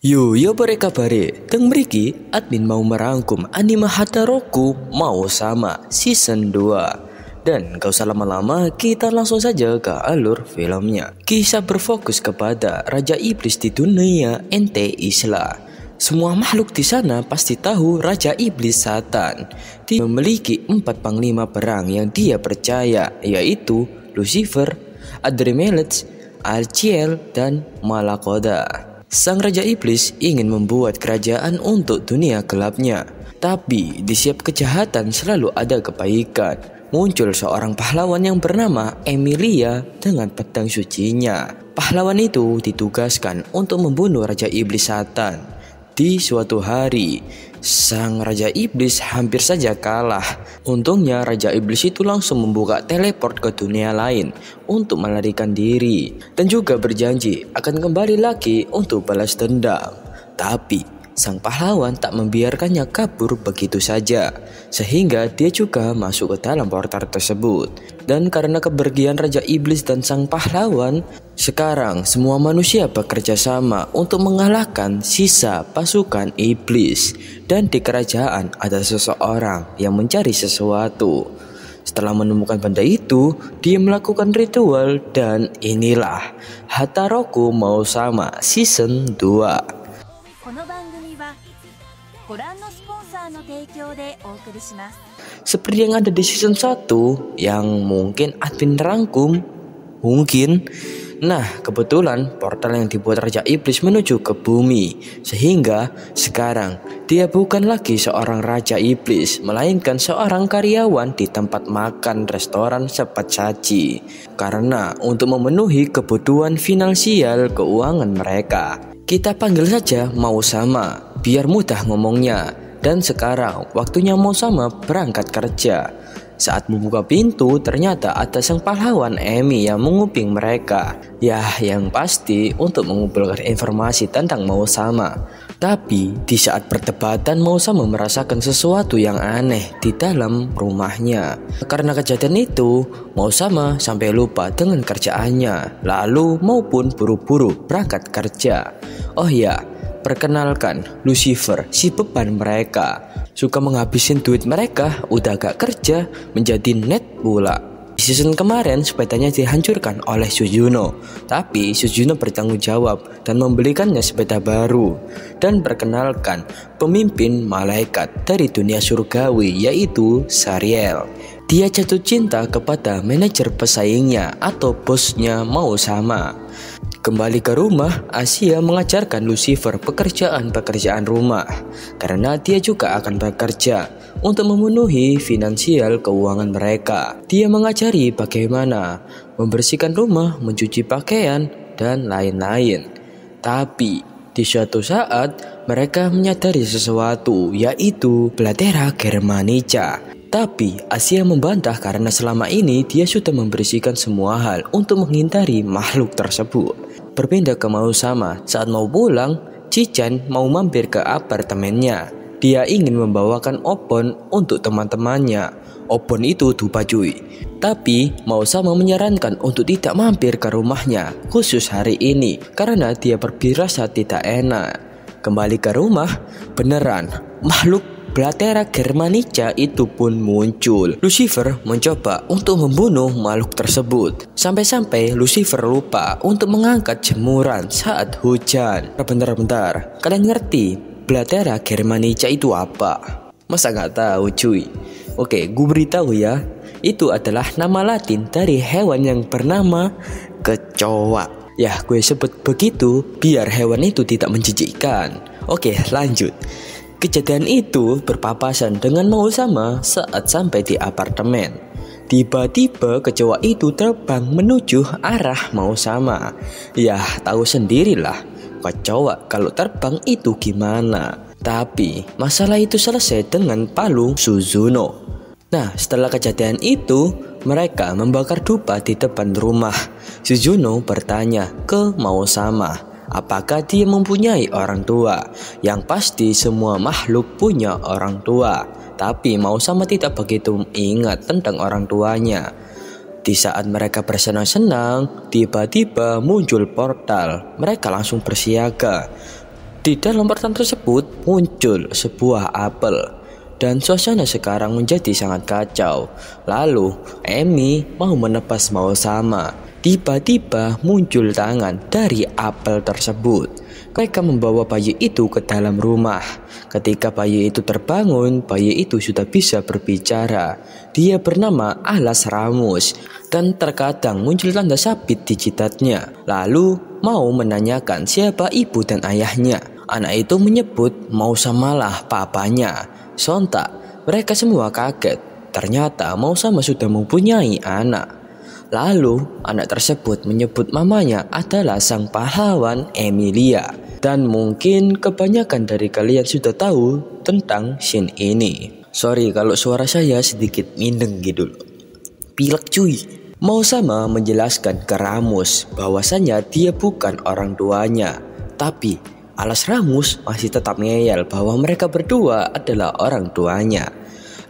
Yo bare kabare, teng mriki admin mau merangkum anime Hataroku mau sama season 2. Dan gak usah lama-lama, kita langsung saja ke alur filmnya. Kisah berfokus kepada Raja Iblis di dunia ente Isla. Semua makhluk di sana pasti tahu Raja Iblis Satan. Dia memiliki 4 panglima perang yang dia percaya, yaitu Lucifer, Adremelech, Alciel, dan Malakoda. Sang Raja Iblis ingin membuat kerajaan untuk dunia gelapnya. Tapi di setiap kejahatan selalu ada kebaikan. Muncul seorang pahlawan yang bernama Emilia dengan pedang sucinya. Pahlawan itu ditugaskan untuk membunuh Raja Iblis Satan. Di suatu hari, sang Raja Iblis hampir saja kalah. Untungnya Raja Iblis itu langsung membuka teleport ke dunia lain untuk melarikan diri. Dan juga berjanji akan kembali lagi untuk balas dendam. Tapi sang pahlawan tak membiarkannya kabur begitu saja. Sehingga dia juga masuk ke dalam portal tersebut. Dan karena kepergian Raja Iblis dan sang pahlawan, sekarang semua manusia bekerja sama untuk mengalahkan sisa pasukan iblis. Dan di kerajaan ada seseorang yang mencari sesuatu. Setelah menemukan benda itu, dia melakukan ritual dan inilah Hataroku mau sama season 2. Seperti yang ada di season 1 yang mungkin admin rangkum. Nah, kebetulan portal yang dibuat Raja Iblis menuju ke bumi. Sehingga sekarang dia bukan lagi seorang Raja Iblis, melainkan seorang karyawan di tempat makan restoran cepat saji. Karena untuk memenuhi kebutuhan finansial keuangan mereka. Kita panggil saja mau sama, biar mudah ngomongnya. Dan sekarang waktunya mau sama berangkat kerja. Saat membuka pintu, ternyata ada sang pahlawan Emi yang menguping mereka. Yang pasti untuk mengumpulkan informasi tentang mau sama. Tapi di saat perdebatan, mau sama merasakan sesuatu yang aneh di dalam rumahnya. Karena kejadian itu, mau sama sampai lupa dengan kerjaannya. Lalu maupun buru-buru berangkat kerja. Oh ya, perkenalkan Lucifer, si beban mereka. Suka menghabisin duit mereka, udah gak kerja, menjadi net pula. Di season kemarin sepedanya dihancurkan oleh Sujuno. Tapi Sujuno bertanggung jawab dan membelikannya sepeda baru. Dan perkenalkan pemimpin malaikat dari dunia surgawi, yaitu Sariel. Dia jatuh cinta kepada manajer pesaingnya atau bosnya mau sama. Kembali ke rumah, Asia mengajarkan Lucifer pekerjaan-pekerjaan rumah. Karena dia juga akan bekerja untuk memenuhi finansial keuangan mereka. Dia mengajari bagaimana membersihkan rumah, mencuci pakaian, dan lain-lain. Tapi di suatu saat mereka menyadari sesuatu, yaitu Platera Germanica. Tapi Asia membantah karena selama ini dia sudah membersihkan semua hal untuk menghindari makhluk tersebut. Berbeda ke mau sama, saat mau pulang, Cichan mau mampir ke apartemennya. Dia ingin membawakan opon untuk teman-temannya. Opon itu dupa cuy. Tapi mau sama menyarankan untuk tidak mampir ke rumahnya khusus hari ini karena dia berfirasat tidak enak. Kembali ke rumah, beneran makhluk Platera Germanica itu pun muncul. Lucifer mencoba untuk membunuh makhluk tersebut. Sampai-sampai Lucifer lupa untuk mengangkat jemuran saat hujan. Bentar, kalian ngerti Platera Germanica itu apa? Masa nggak tahu cuy? Oke, gue beritahu ya. Itu adalah nama latin dari hewan yang bernama kecoa. Ya, gue sebut begitu biar hewan itu tidak menjijikkan. Oke, lanjut. Kejadian itu berpapasan dengan mau sama saat sampai di apartemen. Tiba-tiba kecoa itu terbang menuju arah mau sama. Ya, tahu sendirilah kecoa kalau terbang itu gimana. Tapi masalah itu selesai dengan palu Suzuno. Nah, setelah kejadian itu, mereka membakar dupa di depan rumah. Suzuno bertanya ke mau sama, apakah dia mempunyai orang tua? Yang pasti semua makhluk punya orang tua. Tapi mau sama tidak begitu ingat tentang orang tuanya. Di saat mereka bersenang-senang, tiba-tiba muncul portal. Mereka langsung bersiaga. Di dalam portal tersebut muncul sebuah apel. Dan suasana sekarang menjadi sangat kacau. Lalu Amy mau menebas Mausama. Tiba-tiba muncul tangan dari apel tersebut. Mereka membawa bayi itu ke dalam rumah. Ketika bayi itu terbangun, bayi itu sudah bisa berbicara. Dia bernama Alas Ramus dan terkadang muncul tanda sabit di jidatnya. Lalu mau menanyakan siapa ibu dan ayahnya. Anak itu menyebut Mausamalah papanya. Sontak mereka semua kaget. Ternyata Mausama sudah mempunyai anak. Lalu anak tersebut menyebut mamanya adalah sang pahlawan Emilia. Dan mungkin kebanyakan dari kalian sudah tahu tentang scene ini. Sorry kalau suara saya sedikit mindeng gitu loh. Pilek cuy. Mausama menjelaskan ke Ramus bahwasanya dia bukan orang tuanya. Tapi Alas Ramus masih tetap ngeyel bahwa mereka berdua adalah orang tuanya.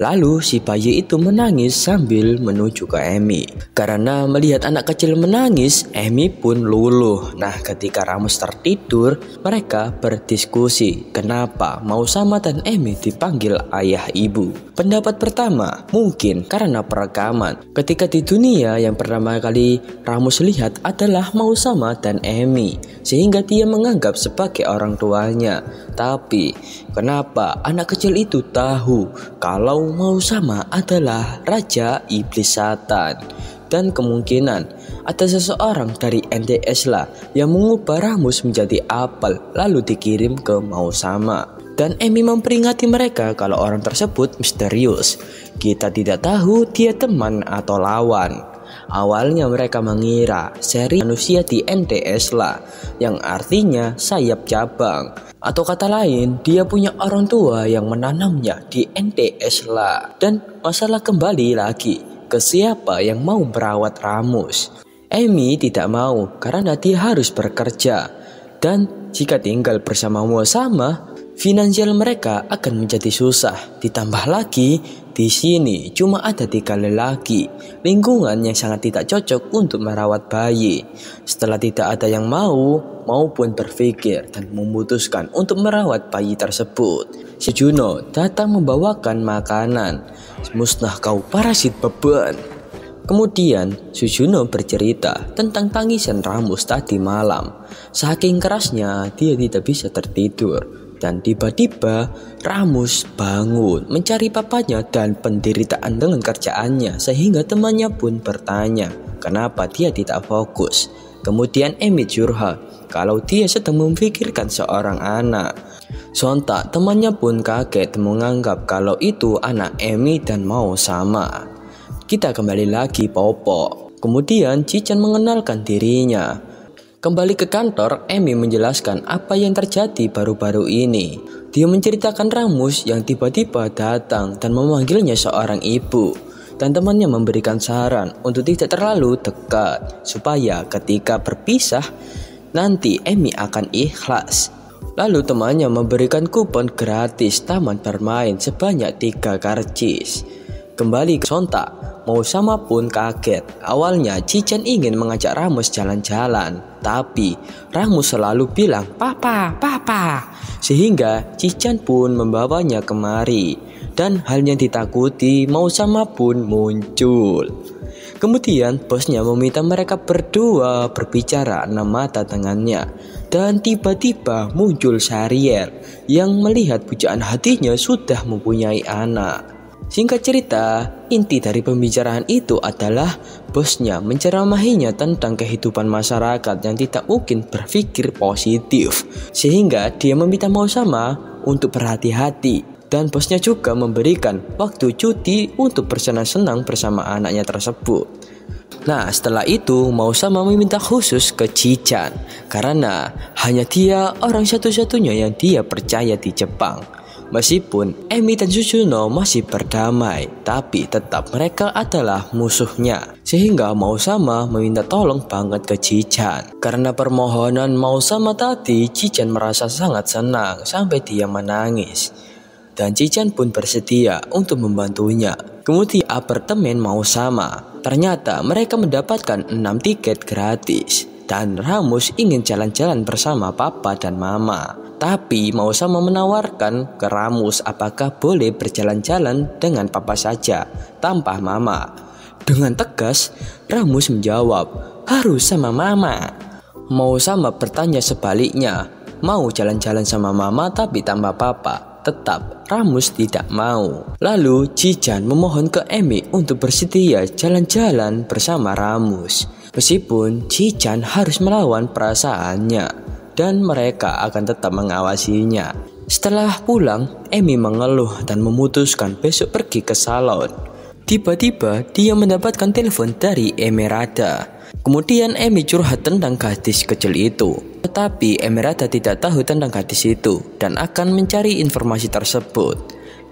Lalu si bayi itu menangis sambil menuju ke Amy. Karena melihat anak kecil menangis, Amy pun luluh. Nah, ketika Ramus tertidur, mereka berdiskusi kenapa Mausama dan Amy dipanggil ayah ibu. Pendapat pertama, mungkin karena perekaman. Ketika di dunia yang pertama kali Ramus lihat adalah Mausama dan Amy, sehingga dia menganggap sebagai orang tuanya. Tapi kenapa anak kecil itu tahu kalau Mausama adalah Raja Iblis Satan? Dan kemungkinan ada seseorang dari NTS lah yang mengubah Ramus menjadi apel lalu dikirim ke Mausama. Dan Amy memperingati mereka kalau orang tersebut misterius. Kita tidak tahu dia teman atau lawan. Awalnya mereka mengira seri manusia di NTS lah, yang artinya sayap cabang. Atau kata lain, dia punya orang tua yang menanamnya di NTS lah. Dan masalah kembali lagi ke siapa yang mau merawat Ramus. Amy tidak mau karena dia harus bekerja. Dan jika tinggal bersama Mausama, finansial mereka akan menjadi susah. Ditambah lagi di sini cuma ada 3 lelaki, lingkungan yang sangat tidak cocok untuk merawat bayi. Setelah tidak ada yang mau maupun berpikir dan memutuskan untuk merawat bayi tersebut, Sujuno datang membawakan makanan. Musnah kau parasit beban. Kemudian Sujuno bercerita tentang tangisan Ramus tadi malam. Saking kerasnya dia tidak bisa tertidur. Dan tiba-tiba Ramus bangun mencari papanya dan penderitaan dengan kerjaannya, sehingga temannya pun bertanya kenapa dia tidak fokus. Kemudian Amy curhat kalau dia sedang memikirkan seorang anak. Sontak temannya pun kaget menganggap kalau itu anak Amy dan Mausama. Kita kembali lagi Popo. Kemudian Cican mengenalkan dirinya. Kembali ke kantor, Amy menjelaskan apa yang terjadi baru-baru ini. Dia menceritakan Ramus yang tiba-tiba datang dan memanggilnya seorang ibu. Dan temannya memberikan saran untuk tidak terlalu dekat, supaya ketika berpisah, nanti Amy akan ikhlas. Lalu temannya memberikan kupon gratis taman bermain sebanyak 3 karcis. Kembali ke sontak, Mausama pun kaget. Awalnya Cican ingin mengajak Ramus jalan-jalan, tapi Ramus selalu bilang papa, papa. Sehingga Cican pun membawanya kemari. Dan hal yang ditakuti Mausama pun muncul. Kemudian bosnya meminta mereka berdua berbicara 6 mata dengannya. Dan tiba-tiba muncul Syariel yang melihat pujaan hatinya sudah mempunyai anak. Singkat cerita, inti dari pembicaraan itu adalah bosnya menceramahinya tentang kehidupan masyarakat yang tidak mungkin berpikir positif. Sehingga dia meminta Mausama untuk berhati-hati. Dan bosnya juga memberikan waktu cuti untuk bersenang-senang bersama anaknya tersebut. Nah, setelah itu Mausama meminta khusus ke Cican karena hanya dia orang satu-satunya yang dia percaya di Jepang. Meskipun Amy dan Sujuno masih berdamai, tapi tetap mereka adalah musuhnya. Sehingga Mausama meminta tolong banget ke Cican. Karena permohonan Mausama tadi, Cican merasa sangat senang sampai dia menangis. Dan Cican pun bersedia untuk membantunya. Kemudian apartemen mau sama. Ternyata mereka mendapatkan 6 tiket gratis. Dan Ramus ingin jalan-jalan bersama papa dan mama. Tapi mau sama menawarkan ke Ramus apakah boleh berjalan-jalan dengan papa saja tanpa mama. Dengan tegas, Ramus menjawab, harus sama mama. Mau sama bertanya sebaliknya, mau jalan-jalan sama mama tapi tanpa papa. Tetap Ramus tidak mau. Lalu Jijan memohon ke Emi untuk bersedia jalan-jalan bersama Ramus. Meskipun Jijan harus melawan perasaannya dan mereka akan tetap mengawasinya. Setelah pulang, Emi mengeluh dan memutuskan besok pergi ke salon. Tiba-tiba dia mendapatkan telepon dari Emerada. Kemudian Emi curhat tentang gadis kecil itu. Tetapi Emerada tidak tahu tentang gadis itu dan akan mencari informasi tersebut.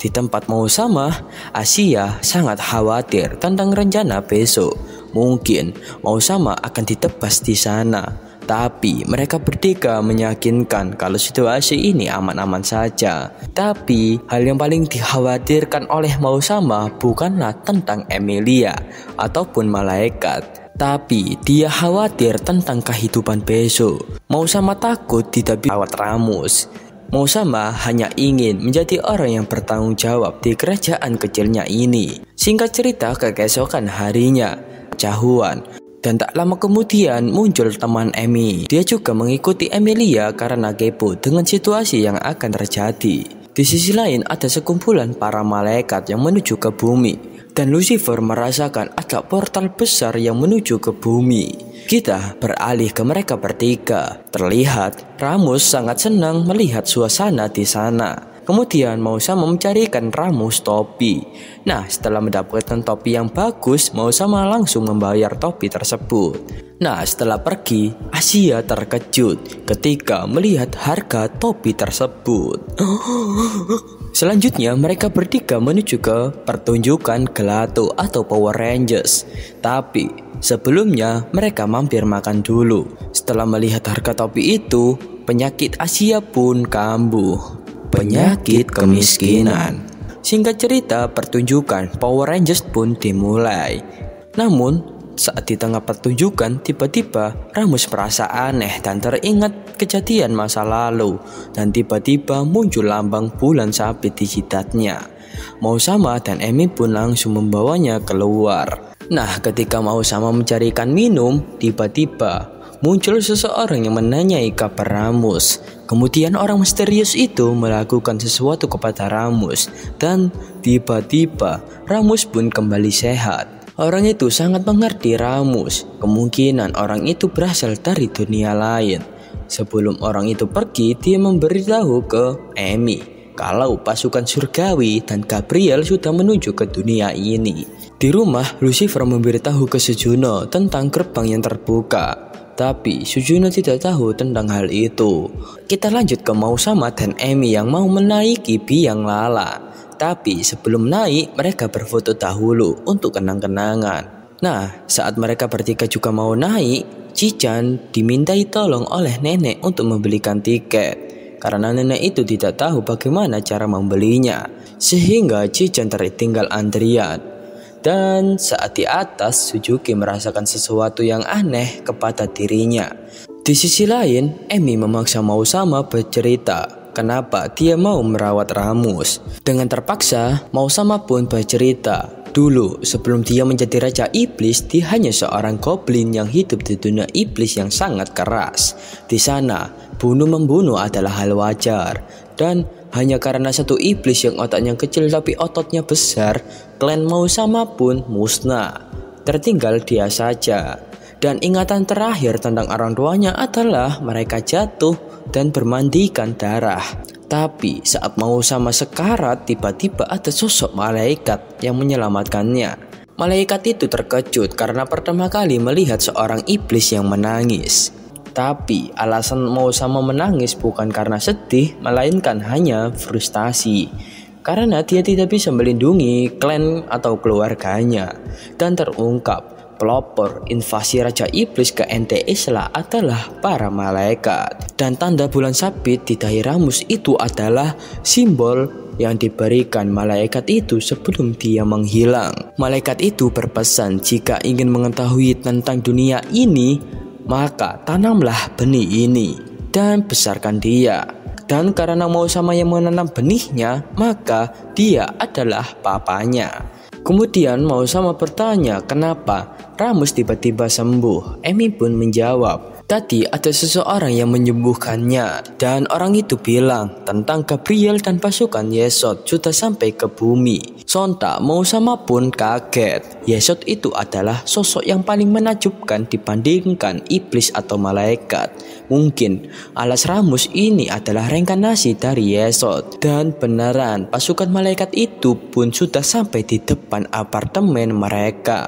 Di tempat mau sama, Asia sangat khawatir tentang rencana besok. Mungkin mau sama akan ditebas di sana. Tapi mereka bertiga meyakinkan kalau situasi ini aman-aman saja. Tapi hal yang paling dikhawatirkan oleh mau sama bukanlah tentang Emilia ataupun malaikat. Tapi dia khawatir tentang kehidupan besok. Mau sama takut tidak bisa rawat Ramus. Mau sama hanya ingin menjadi orang yang bertanggung jawab di kerajaan kecilnya ini. Singkat cerita, keesokan harinya Cahuan. Dan tak lama kemudian muncul teman Emi. Dia juga mengikuti Emilia karena kepo dengan situasi yang akan terjadi. Di sisi lain ada sekumpulan para malaikat yang menuju ke bumi. Dan Lucifer merasakan ada portal besar yang menuju ke bumi. Kita beralih ke mereka bertiga. Terlihat Ramus sangat senang melihat suasana di sana. Kemudian mau sama mencarikan Ramus topi. Nah, setelah mendapatkan topi yang bagus, mau sama langsung membayar topi tersebut. Nah, setelah pergi, Asia terkejut ketika melihat harga topi tersebut. Selanjutnya mereka bertiga menuju ke pertunjukan Gelato atau Power Rangers. Tapi sebelumnya mereka mampir makan dulu. Setelah melihat harga topi itu, penyakit Asia pun kambuh. Penyakit kemiskinan. Singkat cerita, pertunjukan Power Rangers pun dimulai. Namun saat di tengah pertunjukan, tiba-tiba Ramus merasa aneh dan teringat kejadian masa lalu. Dan tiba-tiba muncul lambang bulan sabit di jidatnya. Mau sama dan Emi pun langsung membawanya keluar. Nah, ketika mau sama mencarikan minum, tiba-tiba muncul seseorang yang menanyai kabar Ramus. Kemudian orang misterius itu melakukan sesuatu kepada Ramus. Dan tiba-tiba Ramus pun kembali sehat. Orang itu sangat mengerti Ramus. Kemungkinan orang itu berasal dari dunia lain. Sebelum orang itu pergi, dia memberitahu ke Emi kalau pasukan surgawi dan Gabriel sudah menuju ke dunia ini. Di rumah, Lucifer memberitahu ke Sujuno tentang gerbang yang terbuka. Tapi Sujuno tidak tahu tentang hal itu. Kita lanjut ke Mau Sama dan Emi yang mau menaiki biang lala. Tapi sebelum naik, mereka berfoto dahulu untuk kenang-kenangan. Nah, saat mereka bertiga juga mau naik, Jijan dimintai tolong oleh nenek untuk membelikan tiket. Karena nenek itu tidak tahu bagaimana cara membelinya, sehingga Jijan tertinggal antrian. Dan saat di atas, Suzuki merasakan sesuatu yang aneh kepada dirinya. Di sisi lain, Emi memaksa Mau Sama bercerita kenapa dia mau merawat Ramus. Dengan terpaksa, Mau Sama pun bercerita. Dulu, sebelum dia menjadi Raja Iblis, dia hanya seorang goblin yang hidup di dunia iblis yang sangat keras. Di sana, bunuh-membunuh adalah hal wajar. Dan hanya karena satu iblis yang otaknya kecil tapi ototnya besar, klan Mau Sama pun musnah. Tertinggal dia saja. Dan ingatan terakhir tentang orang tuanya adalah mereka jatuh dan bermandikan darah. Tapi saat Mau Sama sekarat, tiba-tiba ada sosok malaikat yang menyelamatkannya. Malaikat itu terkejut karena pertama kali melihat seorang iblis yang menangis. Tapi alasan Mau Sama menangis bukan karena sedih, melainkan hanya frustasi. Karena dia tidak bisa melindungi klan atau keluarganya. Dan terungkap pelopor invasi Raja Iblis ke NT Isla adalah para malaikat. Dan tanda bulan sabit di dahi Ramus itu adalah simbol yang diberikan malaikat itu sebelum dia menghilang. Malaikat itu berpesan jika ingin mengetahui tentang dunia ini, maka tanamlah benih ini dan besarkan dia. Dan karena Mausama yang menanam benihnya, maka dia adalah papanya. Kemudian Mausama bertanya kenapa Ramus tiba-tiba sembuh. Emi pun menjawab, tadi ada seseorang yang menyembuhkannya, dan orang itu bilang tentang Gabriel dan pasukan Yesod sudah sampai ke bumi. Sontak Mausama pun kaget. Yesod itu adalah sosok yang paling menakjubkan dibandingkan iblis atau malaikat. Mungkin alas Ramus ini adalah reinkarnasi dari Yesod. Dan beneran pasukan malaikat itu pun sudah sampai di depan apartemen mereka.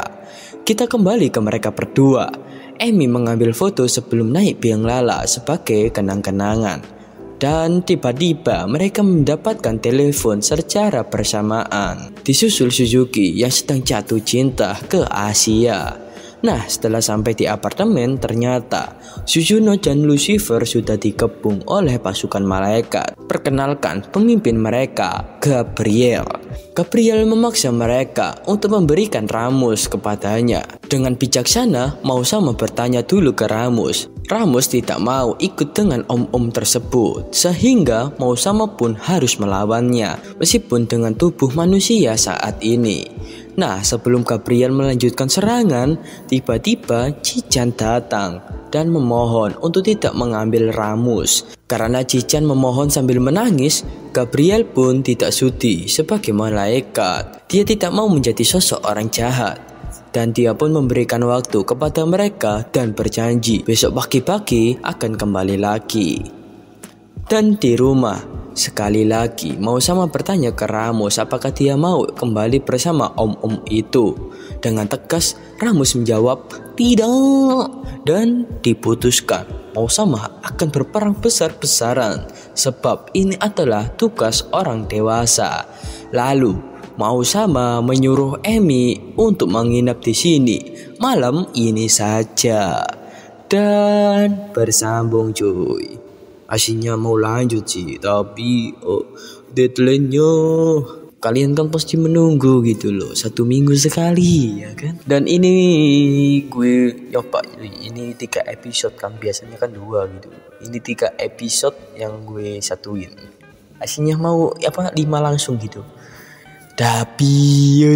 Kita kembali ke mereka berdua. Emi mengambil foto sebelum naik biang lala sebagai kenang-kenangan. Dan tiba-tiba mereka mendapatkan telepon secara bersamaan. Disusul Suzuki yang sedang jatuh cinta ke Asia. Nah, setelah sampai di apartemen, ternyata Suzuno dan Lucifer sudah dikepung oleh pasukan malaikat. Perkenalkan pemimpin mereka, Gabriel. Gabriel memaksa mereka untuk memberikan Ramus kepadanya. Dengan bijaksana, Mausama bertanya dulu ke Ramus. Ramus tidak mau ikut dengan om-om tersebut, sehingga Mausama pun harus melawannya, meskipun dengan tubuh manusia saat ini. Nah, sebelum Gabriel melanjutkan serangan, tiba-tiba Jichan datang dan memohon untuk tidak mengambil Ramus. Karena Jichan memohon sambil menangis, Gabriel pun tidak sudi sebagai malaikat. Dia tidak mau menjadi sosok orang jahat. Dan dia pun memberikan waktu kepada mereka dan berjanji besok pagi-pagi akan kembali lagi. Dan di rumah, sekali lagi Mausama bertanya ke Ramus apakah dia mau kembali bersama om-om itu. Dengan tegas Ramus menjawab tidak, dan diputuskan Mausama akan berperang besar-besaran sebab ini adalah tugas orang dewasa. Lalu Mausama menyuruh Emi untuk menginap di sini malam ini saja. Dan bersambung cuy. Aslinya mau lanjut sih, tapi deadline-nya kalian kan pasti menunggu gitu loh, 1 minggu sekali ya kan. Dan ini gue nyoba, ini 3 episode kan, biasanya kan 2 gitu. Ini 3 episode yang gue satuin. Aslinya mau 5 langsung gitu. Tapi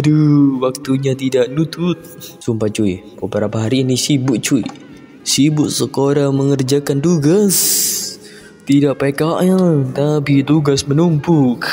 aduh, waktunya tidak nutut. Sumpah cuy, beberapa hari ini sibuk cuy. Sibuk sekolah mengerjakan tugas. Tidak PKL, tapi tugas menumpuk.